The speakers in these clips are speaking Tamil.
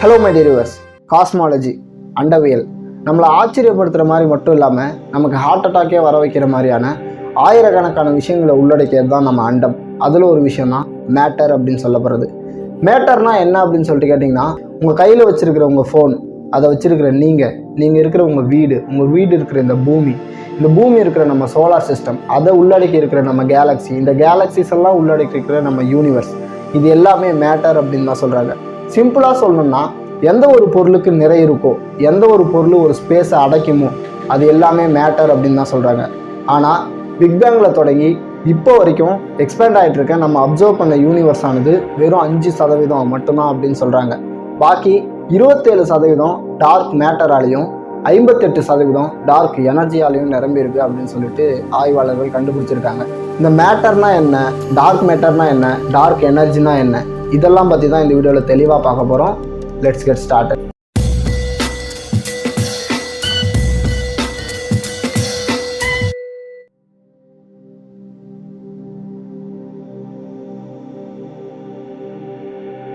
Hello my dear viewers, cosmology அண்டவியல் நம்மளை ஆச்சரியப்படுத்துகிற மாதிரி மட்டும் இல்லாமல் நமக்கு ஹார்ட் அட்டாக்கே வர வைக்கிற மாதிரியான ஆயிரக்கணக்கான விஷயங்களை உள்ளடக்கியது தான் நம்ம அண்டம். அதில் ஒரு விஷயம் தான் மேட்டர் அப்படின்னு சொல்லப்படுறது. மேட்டர்னால் என்ன அப்படின்னு சொல்லிட்டு கேட்டிங்கன்னா, உங்கள் கையில் வச்சுருக்கிற உங்கள் ஃபோன், அதை வச்சுருக்கிற நீங்கள் இருக்கிற உங்கள் வீடு இருக்கிற இந்த பூமி இருக்கிற நம்ம சோலார் சிஸ்டம், அதை உள்ளடக்கி இருக்கிற நம்ம கேலக்ஸி, இந்த கேலக்ஸிஸ் எல்லாம் உள்ளடக்கி இருக்கிற நம்ம யூனிவர்ஸ், இது எல்லாமே மேட்டர் அப்படின்னு தான் சொல்கிறாங்க. சிம்பிளாக சொல்லணும்னா, எந்த ஒரு பொருளுக்கு நிறை இருக்கோ, எந்த ஒரு பொருள் ஒரு ஸ்பேஸை அடைக்குமோ, அது எல்லாமே மேட்டர் அப்படின்னு தான் சொல்கிறாங்க. ஆனால் பிக் பேங்கில் தொடங்கி இப்போ வரைக்கும் எக்ஸ்பேண்ட் ஆகிட்டு இருக்க நம்ம அப்சர்வ் பண்ண யூனிவர்ஸ் ஆனது வெறும் 5% மட்டும்தான் அப்படின்னு சொல்கிறாங்க. பாக்கி 27% டார்க் மேட்டராலையும் 58% டார்க் எனர்ஜியாலையும் நிரம்பி இருக்கு அப்படின்னு சொல்லிட்டு ஆய்வாளர்கள் கண்டுபிடிச்சிருக்காங்க. இந்த மேட்டர்னா என்ன, டார்க் மேட்டர்னா என்ன, டார்க் எனர்ஜினா என்ன, இதெல்லாம் பற்றி தான் இந்த வீடியோவில் தெளிவாக பார்க்க போகிறோம். Let's get started.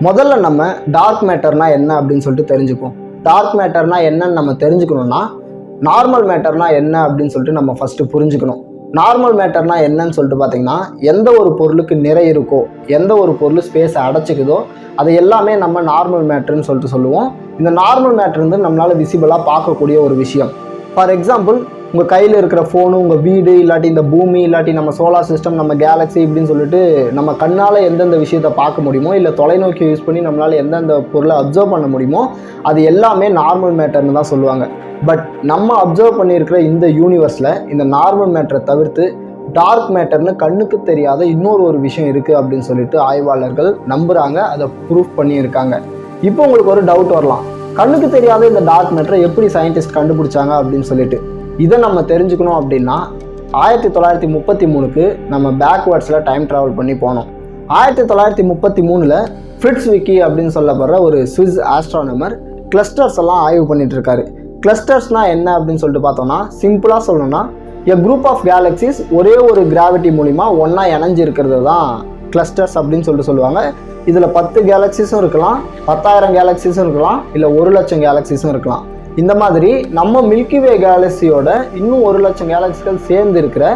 முதல்ல நம்ம டார்க் மேட்டர்னா என்ன அப்படின்னு சொல்லிட்டு தெரிஞ்சுப்போம். டார்க் மேட்டர்னா என்னன்னு நம்ம தெரிஞ்சுக்கணும்னா, நார்மல் மேட்டர்னா என்ன அப்படின்னு சொல்லிட்டு நம்ம ஃபஸ்ட்டு புரிஞ்சுக்கணும். நார்மல் மேட்டர்னா என்னன்னு சொல்லிட்டு பார்த்தீங்கன்னா, எந்த ஒரு பொருளுக்கு நிறை இருக்கோ, எந்த ஒரு பொருள் ஸ்பேஸை அடைச்சிக்குதோ, அதை எல்லாமே நம்ம நார்மல் மேட்டர்னு சொல்லிட்டு சொல்லுவோம். இந்த நார்மல் மேட்டர் வந்து நம்மளால் விசிபிளாக பார்க்கக்கூடிய ஒரு விஷயம். ஃபார் எக்ஸாம்பிள், உங்கள் கையில் இருக்கிற ஃபோனு, உங்கள் வீடு, இல்லாட்டி இந்த பூமி, இல்லாட்டி நம்ம சோலார் சிஸ்டம், நம்ம கேலக்ஸி இப்படின்னு சொல்லிட்டு நம்ம கண்ணால் எந்தெந்த விஷயத்தை பார்க்க முடியுமோ, இல்லை தொலைநோக்கி யூஸ் பண்ணி நம்மளால் எந்தெந்த பொருளை அப்சர்வ் பண்ண முடியுமோ, அது எல்லாமே நார்மல் மேட்டர்னு தான் சொல்லுவாங்க. பட் நம்ம அப்சர்வ் பண்ணியிருக்கிற இந்த யூனிவர்ஸில் இந்த நார்மல் மேட்டரை தவிர்த்து டார்க் மேட்டர்னு கண்ணுக்கு தெரியாத இன்னொரு விஷயம் இருக்குது அப்படின்னு சொல்லிட்டு ஆய்வாளர்கள் நம்புகிறாங்க, அதை ப்ரூஃப் பண்ணியிருக்காங்க. இப்போ உங்களுக்கு ஒரு டவுட் வரலாம், கண்ணுக்கு தெரியாத இந்த டார்க் மேட்டரை எப்படி சயின்டிஸ்ட் கண்டுபிடிச்சாங்க அப்படின்னு சொல்லிட்டு. இதை நம்ம தெரிஞ்சுக்கணும் அப்படின்னா 1933க்கு நம்ம பேக்வேர்ட்ஸில் டைம் ட்ராவல் பண்ணி போனோம். 1933 ஃப்ரிட்ஸ் விக்கி அப்படின்னு சொல்லப்படுற ஒரு ஸ்விஸ் ஆஸ்ட்ரானமர் கிளஸ்டர்ஸ் எல்லாம் ஆய்வு பண்ணிட்டு இருக்காரு. கிளஸ்டர்ஸ்னால் என்ன அப்படின்னு சொல்லிட்டு பார்த்தோம்னா, சிம்பிளாக சொல்லணும்னா, எ குரூப் ஆஃப் கேலக்சிஸ் ஒரே ஒரு கிராவிட்டி மூலிமா ஒன்றா இணைஞ்சு இருக்கிறது தான் கிளஸ்டர்ஸ் அப்படின்னு சொல்லிட்டு சொல்லுவாங்க. இதில் 10 கேலக்சிஸும் இருக்கலாம், 10,000 கேலக்சிஸும் இருக்கலாம், இல்லை 1,00,000 கேலக்சிஸும் இருக்கலாம். இந்த மாதிரி நம்ம மில்கிவே கேலக்சியோட இன்னும் 1,00,000 கேலக்சிகள் சேர்ந்து இருக்கிற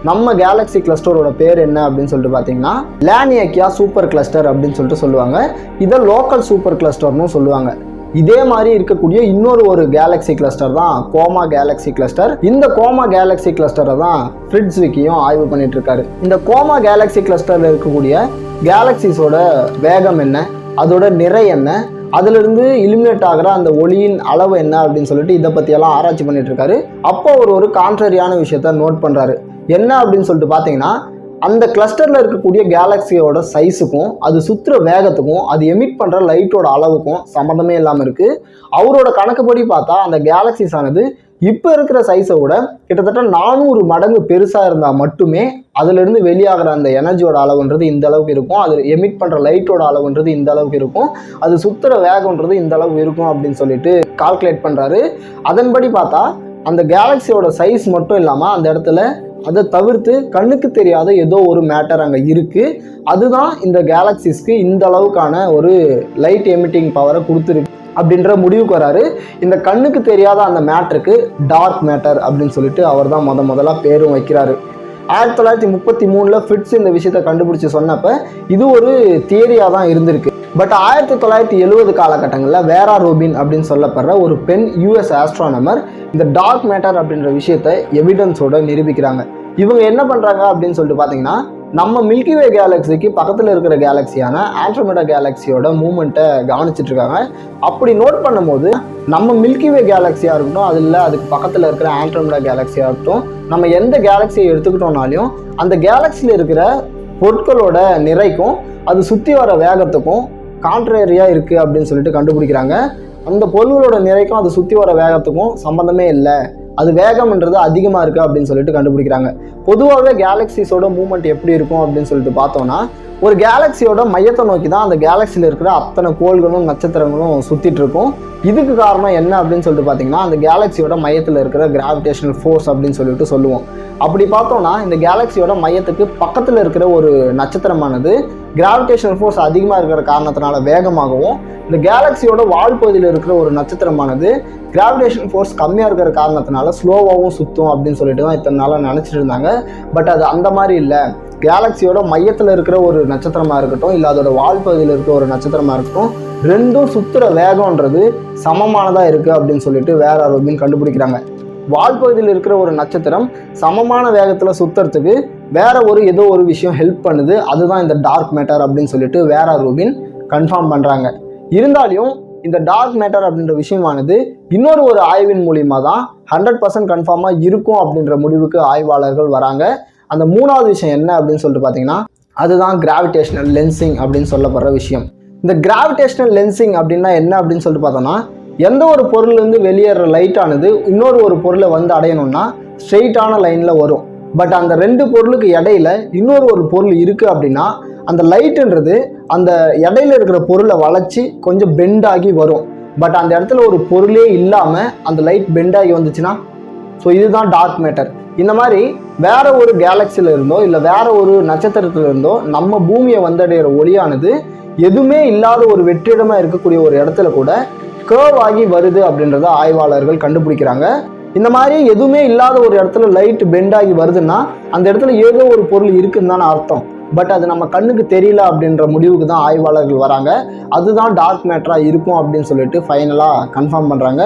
நம்ம கேலக்சி கிளஸ்டரோட பேர் என்ன அப்படின்னு சொல்லிட்டு பார்த்தீங்கன்னா, லானியக்கியா சூப்பர் கிளஸ்டர் அப்படின்னு சொல்லிட்டு சொல்லுவாங்க. இதை லோக்கல் சூப்பர் கிளஸ்டர்னு சொல்லுவாங்க. இதே மாதிரி இருக்கக்கூடிய இன்னொரு கேலக்சி கிளஸ்டர் தான் கோமா கேலக்சி கிளஸ்டர். இந்த கோமா கேலக்சி கிளஸ்டரை தான் ஃப்ரிட்ஸ் விக்கியும் ஆய்வு பண்ணிட்டு இருக்காரு. இந்த கோமா கேலக்சி கிளஸ்டர்ல இருக்கக்கூடிய கேலக்சிஸோட வேகம் என்ன, அதோட நிறை என்ன, அதிலிருந்து இலிமினேட் ஆகிற அந்த ஒளியின் அளவு என்ன அப்படின்னு சொல்லிட்டு இதை பற்றியெல்லாம் ஆராய்ச்சி பண்ணிட்டு இருக்காரு. அப்போ ஒரு கான்ட்ரரியான விஷயத்த நோட் பண்ணுறாரு. என்ன அப்படின்னு சொல்லிட்டு பார்த்தீங்கன்னா, அந்த கிளஸ்டரில் இருக்கக்கூடிய கேலக்சியோட சைஸுக்கும் அது சுற்றுற வேகத்துக்கும் அது எமிட் பண்ணுற லைட்டோட அளவுக்கும் சம்மந்தமே இல்லாமல் இருக்குது. அவரோட கணக்குப்படி பார்த்தா அந்த கேலக்சிஸ் ஆனது இப்போ இருக்கிற சைஸை விட கிட்டத்தட்ட 400 மடங்கு பெருசாக இருந்தால் மட்டுமே அதிலிருந்து வெளியாகிற அந்த எனர்ஜியோட அளவுன்றது இந்த அளவுக்கு இருக்கும், அது எமிட் பண்ணுற லைட்டோட அளவுன்றது இந்த அளவுக்கு இருக்கும், அது சுற்றுற வேகம்ன்றது இந்த அளவுக்கு இருக்கும் அப்படின்னு சொல்லிட்டு கால்குலேட் பண்ணுறாரு. அதன்படி பார்த்தா அந்த கேலக்சியோட சைஸ் மட்டும் இல்லாமல் அந்த இடத்துல அதை தவிர்த்து கண்ணுக்கு தெரியாத ஏதோ ஒரு மேட்டர் அங்கே இருக்குது. அதுதான் இந்த கேலக்சிஸ்க்கு இந்த அளவுக்கான ஒரு லைட் எமிட்டிங் பவரை கொடுத்துருக்கு அப்படின்ற முடிவுக்கு வராரு. இந்த கண்ணுக்கு தெரியாத அந்த மேட்டருக்கு டார்க் மேட்டர் அப்படின்னு சொல்லிட்டு அவர் தான் முதல்ல பேரும் வைக்கிறாரு. 1933 ஃப்ரிட்ஸ் இந்த விஷயத்தை கண்டுபிடிச்சி சொன்னப்போ இது ஒரு தியரியாக தான் இருந்திருக்கு. பட் 1970 காலகட்டங்களில் வேரா ரூபின் அப்படின்னு சொல்லப்படுற ஒரு பெண் US ஆஸ்ட்ரானமர் இந்த டார்க் மேட்டர் அப்படின்ற விஷயத்தை எவிடன்ஸோட நிரூபிக்கிறாங்க. இவங்க என்ன பண்ணுறாங்க அப்படின்னு சொல்லிட்டு பார்த்தீங்கன்னா, நம்ம மில்கிவே கேலக்சிக்கு பக்கத்தில் இருக்கிற கேலக்சியான ஆண்ட்ரோமேடா கேலக்சியோட மூவ்மெண்ட்டை கவனிச்சுட்டு இருக்காங்க. அப்படி நோட் பண்ணும்போது நம்ம மில்கிவே கேலக்சியாக இருக்கட்டும், அதில் அதுக்கு பக்கத்தில் இருக்கிற ஆண்ட்ரோமேடா கேலக்சியாக இருக்கட்டும், நம்ம எந்த கேலக்சியை எடுத்துக்கிட்டோம்னாலையும் அந்த கேலக்சியில் இருக்கிற பொருட்களோட நிறைக்கும் அது சுற்றி வர வேகத்துக்கும் கான்ட்ரரியாக இருக்குது அப்படின்னு சொல்லிட்டு கண்டுபிடிக்கிறாங்க. அந்த பொருள்களோட நிறைக்கும் அது சுற்றி வர வேகத்துக்கும் சம்மந்தமே இல்லை, அது வேகம்ன்றது அதிகமாக இருக்குது அப்படின்னு சொல்லிட்டு கண்டுபிடிக்கிறாங்க. பொதுவாகவே கேலக்சிஸோட மூவ்மெண்ட் எப்படி இருக்கும் அப்படின்னு சொல்லிட்டு பார்த்தோன்னா, ஒரு கேலக்சியோட மையத்தை நோக்கி தான் அந்த கேலக்சியில் இருக்கிற அத்தனை கோள்களும் நட்சத்திரங்களும் சுற்றிட்டு இருக்கும். இதுக்கு காரணம் என்ன அப்படின்னு சொல்லிட்டு பார்த்தீங்கன்னா, அந்த கேலக்சியோட மையத்தில் இருக்கிற கிராவிடேஷனல் ஃபோர்ஸ் அப்படின்னு சொல்லிட்டு சொல்லுவோம். அப்படி பார்த்தோம்னா இந்த கேலக்சியோட மையத்துக்கு பக்கத்தில் இருக்கிற ஒரு நட்சத்திரமானது கிராவிடேஷனல் ஃபோர்ஸ் அதிகமாக இருக்கிற காரணத்தினால வேகமாகவும், இந்த கேலக்சியோட வால்பகுதியில் இருக்கிற ஒரு நட்சத்திரமானது கிராவிடேஷன் ஃபோர்ஸ் கம்மியாக இருக்கிற காரணத்தினால ஸ்லோவாகவும் சுற்றும் அப்படின்னு சொல்லிட்டு தான் இத்தனை நாளாக நினச்சிட்டு இருந்தாங்க. பட் அது அந்த மாதிரி இல்லை. கேலக்சியோட மையத்தில் இருக்கிற ஒரு நட்சத்திரமாக இருக்கட்டும், இல்லை அதோட வால்பகுதியில் இருக்கிற ஒரு நட்சத்திரமாக இருக்கட்டும், ரெண்டும் சுற்றுற வேகம்ன்றது சமமானதாக இருக்குது அப்படின்னு சொல்லிட்டு வேற ரூபின் கண்டுபிடிக்கிறாங்க. வால்பகுதியில் இருக்கிற ஒரு நட்சத்திரம் சமமான வேகத்தில் சுற்றுறதுக்கு வேற ஏதோ ஒரு விஷயம் ஹெல்ப் பண்ணுது. அதுதான் இந்த டார்க் மேட்டர் அப்படின்னு சொல்லிட்டு வேற ரூபின் கன்ஃபார்ம் பண்ணுறாங்க. இருந்தாலும் இந்த டார்க் மேட்டர் அப்படின்ற விஷயமானது இன்னொரு ஆய்வின் மூலியமாக தான் 100% கன்ஃபார்மாக இருக்கும் அப்படின்ற முடிவுக்கு ஆய்வாளர்கள் வராங்க. அந்த மூணாவது விஷயம் என்ன அப்படின்னு சொல்லிட்டு பார்த்தீங்கன்னா, அதுதான் கிராவிடேஷனல் லென்சிங் அப்படின்னு சொல்லப்படுற விஷயம். இந்த கிராவிடேஷனல் லென்சிங் அப்படின்னா என்ன அப்படின்னு சொல்லிட்டு பார்த்தோம்னா, எந்த ஒரு பொருள்லேருந்து வெளியேற லைட்டானது இன்னொரு பொருளை வந்து அடையணும்னா ஸ்ட்ரெயிட்டான லைனில் வரும். பட் அந்த ரெண்டு பொருளுக்கு இடையில இன்னொரு பொருள் இருக்குது அப்படின்னா அந்த லைட்டுன்றது அந்த இடையில இருக்கிற பொருளை வளைச்சி கொஞ்சம் பெண்டாகி வரும். பட் அந்த இடத்துல ஒரு பொருளே இல்லாமல் அந்த லைட் பெண்டாகி வந்துச்சுன்னா, ஸோ இதுதான் டார்க் மேட்டர். இந்த மாதிரி வேற ஒரு கேலக்சியில் இருந்தோ இல்லை வேற ஒரு நட்சத்திரத்தில் இருந்தோ நம்ம பூமியை வந்தடைகிற ஒளியானது எதுவுமே இல்லாத ஒரு வெற்றிடமாக இருக்கக்கூடிய ஒரு இடத்துல கூட கர்வ் ஆகி வருது அப்படின்றத ஆய்வாளர்கள் கண்டுபிடிக்கிறாங்க. இந்த மாதிரி எதுவுமே இல்லாத ஒரு இடத்துல லைட் பெண்ட் ஆகி வருதுன்னா அந்த இடத்துல ஏதோ ஒரு பொருள் இருக்குன்னு தானே அர்த்தம். பட் அது நம்ம கண்ணுக்கு தெரியல அப்படின்ற முடிவுக்கு தான் ஆய்வாளர்கள் வராங்க. அதுதான் டார்க் மேட்டராக இருக்கும் அப்படின்னு சொல்லிட்டு ஃபைனலாக கன்ஃபார்ம் பண்ணுறாங்க.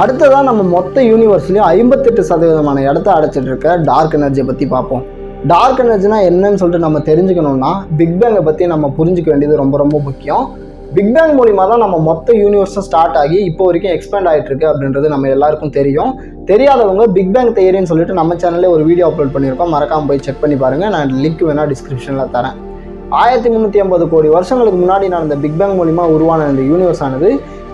அடுத்ததான் நம்ம மொத்த யூனிவர்ஸ்லையும் 58% இடத்த அடைச்சிட்டு இருக்க டார்க் எனர்ஜியை பற்றி பார்ப்போம். டார்க் எனர்ஜினா என்னன்னு சொல்லிட்டு நம்ம தெரிஞ்சுக்கணும்னா பிக் பேங்கை பற்றி நம்ம புரிஞ்சுக்க வேண்டியது ரொம்ப ரொம்ப முக்கியம். பிக் பேங் மூலிமா தான் நம்ம மொத்த யூனிவர்ஸும் ஸ்டார்ட் ஆகி இப்போ வரைக்கும் எக்ஸ்பேண்ட் ஆகிட்டு இருக்கு அப்படின்றது நம்ம எல்லாருக்கும் தெரியும். தெரியாதவங்க பிக் பேங் தியரின்னு சொல்லிட்டு நம்ம சேனல்ல ஒரு வீடியோ அப்லோட் பண்ணியிருக்கோம். மறக்காம போய் செக் பண்ணி பாருங்க. நான் லிங்க் வேணா டிஸ்கிரிப்ஷனில் தரேன். 1350 கோடி வருஷங்களுக்கு முன்னாடி நடந்த பிக் பேங் மூலிமா உருவான இந்த யூனிவர்ஸ் ஆனது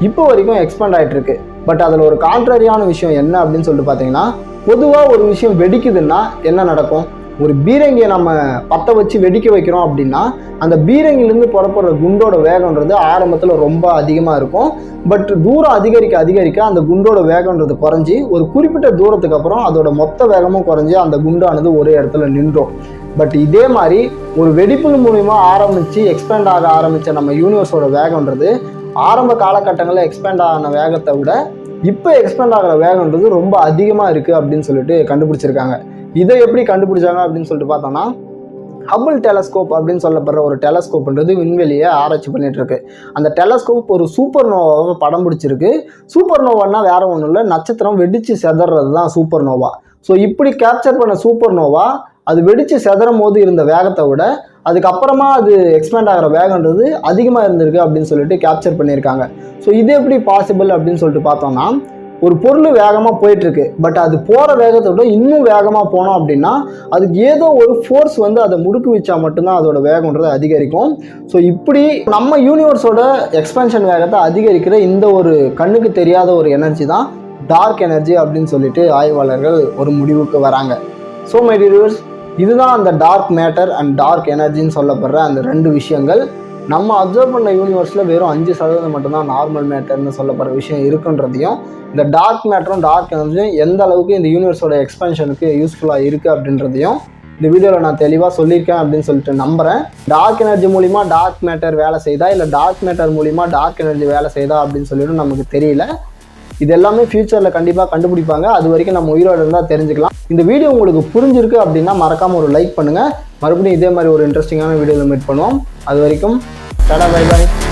இப்போ வரைக்கும் எக்ஸ்பேண்ட் ஆகிட்டு இருக்கு. பட் அதில் ஒரு கான்ட்ரரியான விஷயம் என்ன அப்படின்னு சொல்லிட்டு பார்த்தீங்கன்னா, பொதுவாக ஒரு விஷயம் வெடிக்குதுன்னா என்ன நடக்கும்? ஒரு பீரங்கியை நம்ம பற்ற வச்சு வெடிக்க வைக்கிறோம் அப்படின்னா அந்த பீரங்கிலேருந்து புறப்படுற குண்டோட வேகன்றது ஆரம்பத்தில் ரொம்ப அதிகமாக இருக்கும். பட் தூரம் அதிகரிக்க அதிகரிக்க அந்த குண்டோட வேகன்றது குறைஞ்சி ஒரு குறிப்பிட்ட தூரத்துக்கு அப்புறம் அதோட மொத்த வேகமும் குறைஞ்சி அந்த குண்டானது ஒரே இடத்துல நின்றோம். பட் இதே மாதிரி ஒரு வெடிப்பு மூலிமா ஆரம்பித்து எக்ஸ்பேண்ட் ஆக ஆரம்பித்த நம்ம யூனிவர்ஸோட வேகன்றது ஆரம்ப காலகட்டங்களில் எக்ஸ்பேண்ட் ஆன வேகத்தை விட இப்போ எக்ஸ்பேண்ட் ஆகிற வேகன்றது ரொம்ப அதிகமாக இருக்குது அப்படின்னு சொல்லிட்டு கண்டுபிடிச்சிருக்காங்க. இதை எப்படி கண்டுபிடிச்சாங்க அப்படின்னு சொல்லிட்டு பார்த்தோம்னா, ஹபிள் டெலஸ்கோப் அப்படின்னு சொல்லப்படுற ஒரு டெலஸ்கோப்ன்றது விண்வெளியை ஆராய்ச்சி பண்ணிட்டு இருக்கு. அந்த டெலஸ்கோப் ஒரு சூப்பர் நோவாவை படம் பிடிச்சிருக்கு. சூப்பர் நோவான்னா வேற ஒன்றும் இல்லை, நட்சத்திரம் வெடிச்சு செதறது தான் சூப்பர் நோவா. ஸோ இப்படி கேப்சர் பண்ண சூப்பர் நோவா அது வெடிச்சு செதறும் போது இருந்த வேகத்தை விட அதுக்கப்புறமா அது எக்ஸ்பேண்ட் ஆகிற வேகன்றது அதிகமாக இருந்திருக்கு அப்படின்னு சொல்லிட்டு கேப்சர் பண்ணியிருக்காங்க. ஸோ இது எப்படி பாசிபிள் அப்படின்னு சொல்லிட்டு பார்த்தோம்னா, ஒரு பொருள் வேகமாக போயிட்டுருக்கு. பட் அது போகிற வேகத்தை விட இன்னும் வேகமாக போனோம் அப்படின்னா அதுக்கு ஏதோ ஒரு ஃபோர்ஸ் வந்து அதை முடுக்கு வச்சா மட்டும்தான் அதோட வேகன்றது அதிகரிக்கும். ஸோ இப்படி நம்ம யூனிவர்ஸோட எக்ஸ்பென்ஷன் வேகத்தை அதிகரிக்கிற இந்த ஒரு கண்ணுக்கு தெரியாத ஒரு எனர்ஜி தான் டார்க் எனர்ஜி அப்படின்னு சொல்லிட்டு ஆய்வாளர்கள் ஒரு முடிவுக்கு வராங்க. ஸோ மை டியர் வியூவர்ஸ், இதுதான் அந்த டார்க் மேட்டர் அண்ட் டார்க் எனர்ஜின்னு சொல்லப்படுற அந்த ரெண்டு விஷயங்கள். நம்ம அப்சர்வ் பண்ண யூனிவர்ஸில் வெறும் 5% மட்டும்தான் நார்மல் மேட்டர்னு சொல்லப்படுற விஷயம் இருக்குன்றதையும், இந்த டார்க் மேட்டரும் டார்க் எனர்ஜியும் எந்த அளவுக்கு இந்த யூனிவர்ஸோட எக்ஸ்பென்ஷனுக்கு யூஸ்ஃபுல்லாக இருக்குது அப்படின்றதையும் இந்த வீடியோவில் நான் தெளிவாக சொல்லியிருக்கேன் அப்படின்னு சொல்லிட்டு நம்புகிறேன். டார்க் எனர்ஜி மூலிமா டார்க் மேட்டர் வேலை செய்தா இல்லை டார்க் மேட்டர் மூலிமா டார்க் எனர்ஜி வேலை செய்தா அப்படின்னு சொல்லிட்டு நமக்கு தெரியல. இது எல்லாமே ஃபியூச்சரில் கண்டிப்பாக கண்டுபிடிப்பாங்க. அது வரைக்கும் நம்ம உயிரோடு இருந்தால் தெரிஞ்சுக்கலாம். இந்த வீடியோ உங்களுக்கு புரிஞ்சிருக்கு அப்படின்னா மறக்காமல் ஒரு லைக் பண்ணுங்கள். மறுபடியும் இதே மாதிரி ஒரு இன்ட்ரெஸ்டிங்கான வீடியோவில் மீட் பண்ணுவோம். அது வரைக்கும் டாடா, பை பாய்.